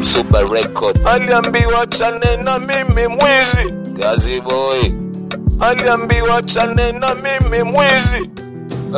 Super Record. Aliambiwa chane na mimi mwizi. Gazi boy. Aliambiwa chane na mimi mwizi.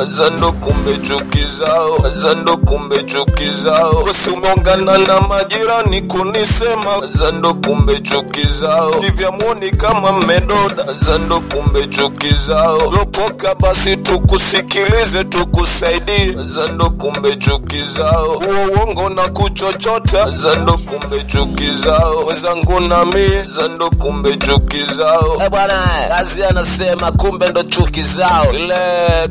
Azando kumbe chuki zao, azando kumbe chuki zao. Usimuongana na majirani kunisema, azando kumbe chuki zao. Nivyamuoni kama mmedoda, azando kumbe chuki zao. Lopoka basi tukusikilize tukusaidie, azando kumbe chuki zao. Uongo na kuchochota, azando kumbe chuki zao. Wezangu na mie, azando kumbe chuki zao. Bwana, Gazi anasema kumbe ndo chuki zao. Ile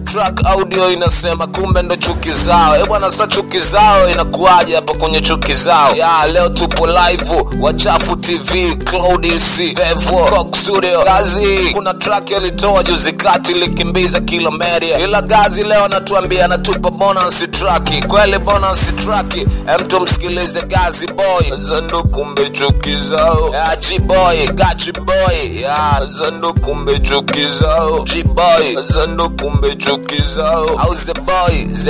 track audio inasema kumbe ndo chuki zao. Bwana, sasa chuki zao inakuaje hapo kwenye chuki zao? Ya leo tupo live Wachafu TV, Cloud C, Vevo, Cock Studio. Gazi kuna track alitoa juzi kati likimbiza kilomita. Ila Gazi leo anatuambia anatupa bonus track. Kweli bonus track. Mtu msikilize Gazi boy. Azando kumbe chuki zao. Ya G-boy, Gachi boy. Ya azando kumbe chuki zao. G-boy, azando kumbe chuki zao. au the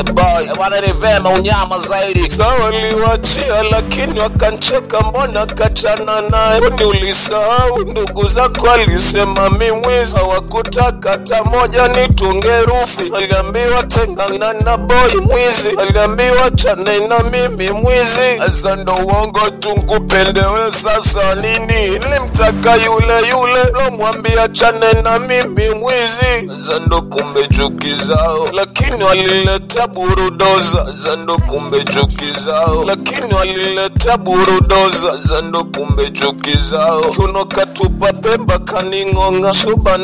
boy. Bwana ni vema unyama zaidi. Sawa liwachia lakini wakancheka, mbona kachana naye? Ni ulisahau ndugu zako alisema mimwizi. Hawakutaka hata moja nitunge rufi. Aliambiwa tengana na boy mwizi. Aliambiwa chane na mimi mwizi. Asa ndo uongo tunkupendewe sasa nini? Nilimtaka yule lomwambia chane na mimi mwizi. Azando kumbe chuki zao. Lakini walileta burudoza. Azando kumbe chuki zao. Lakini walileta burudoza. Azando kumbe chuki zao. Kuno katupa Pemba kaningonga. Suba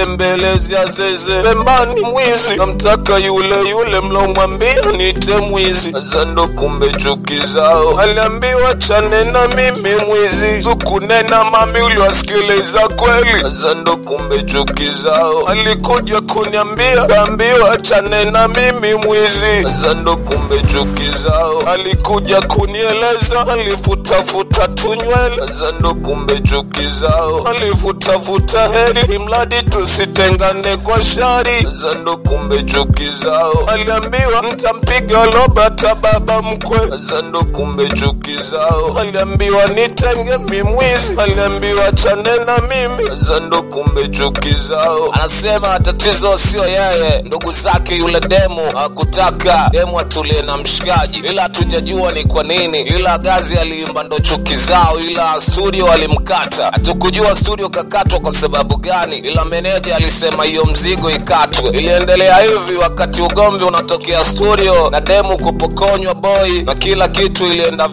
nalibembelezea zeze. Pemba ni mwizi. Namtaka yule mlomwambia nite mwizi. Azando kumbe chuki zao. Aliambiwa chane na mimi mwizi. Sukunena mami uliwasikiliza kweli. Azando kumbe chuki zao. Alikuja kuniambia kaambiwa chane na mimi mwizi. Azando kumbe chuki zao. Alikuja kunieleza alivutafuta tunywele. Azando kumbe chuki zao. Alivutafuta heri imradi tusitengane kwa shari. Azando kumbe chuki zao. Aliambiwa mtampiga lobata baba mkwe. Azando kumbe chuki zao. Aliambiwa nitenge mimwizi. Aliambiwa chane na mimi. Azando kumbe chuki zao. Anasema tatizo sio yeye, ndugu zake yule demu hakutaka demu atulie na mshikaji, ila hatujajua ni kwa nini. Ila Gazi aliimba ndo chuki zao, ila studio alimkata. Hatukujua studio kakatwa kwa sababu gani, ila meneja alisema hiyo mzigo ikatwe. Iliendelea hivi wakati ugomvi unatokea studio na demu kupokonywa boy na kila kitu ilienda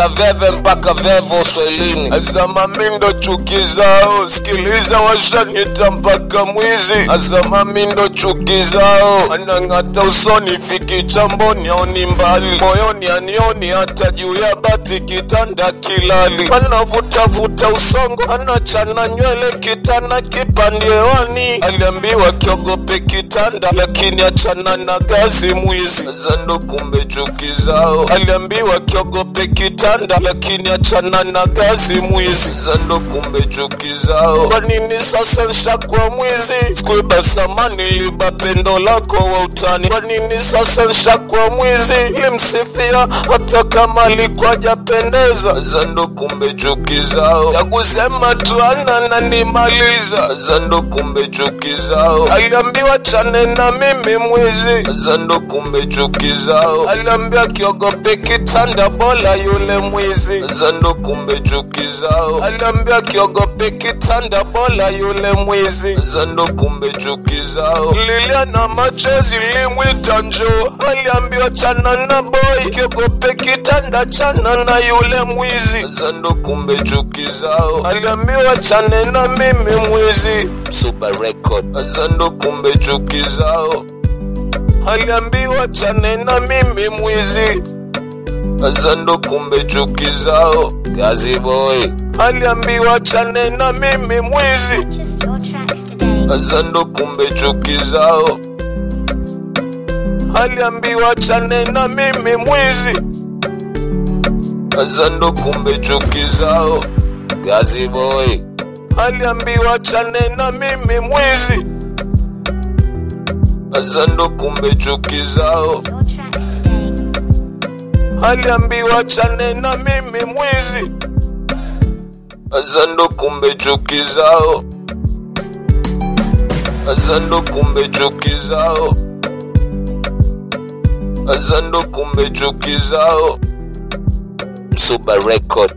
veve mpaka Vevo Swahilini. Azama mindo chuki zao, sikiliza washanita mpaka mwizi. Azama mindo chuki zao, anang'ata usoni fiki chamboni aoni mbali, moyoni anioni hata juu ya bati kitanda kilali. Anavuta usongo, anachana nywele kitana kipandiewani. Aliambiwa kiogope kitanda lakini achana na Gazi mwizi. Azando kumbe chuki zao. Aliambiwa kiogope kitanda lakini achana na Gazi mwizi. Azando kumbe chuki zao. Kwa nini sasa nshakuwa mwizi? Sikuiba samani liba pendo lako wa utani. Kwa nini sasa nshakuwa mwizi? Ilimsifia hata kama alikuwa hajapendeza. Azando kumbe chuki zao. Ya kusema tu ananimaliza. Azando kumbe chuki zao. Aliambiwa chane na mimi mwizi. Azando kumbe chuki zao. Aliambiwa kiogope kitanda bora yule mwizi. Azando kumbe chuki zao. Aliambiwa kiogope kitanda bora yule mwizi. Azando kumbe chuki zao. Lilia na machozi limwita njoo. Aliambiwa chana na boy, kiogope kitanda chana na yule mwizi. Azando kumbe chuki zao. Aliambiwa chane na mimi mwizi. Super Record. Azando kumbe chuki zao. Aliambiwa chane na mimi mwizi. Azando kumbe chuki zao. Gazi boy. Aliambiwa chane na mimi mwizi. Azando kumbe chuki zao. Aliambiwa chane na mimi mwizi. Azando kumbe chuki zao. Gazi boy. Aliambiwa chane na mimi mwizi. Azando kumbe chuki zao. aliambiwa achane na mimi mwizi. Sasa ndo kumbe chuki zao, sasa ndo kumbe chuki zao, sasa ndo kumbe chuki zao. Msuba Record.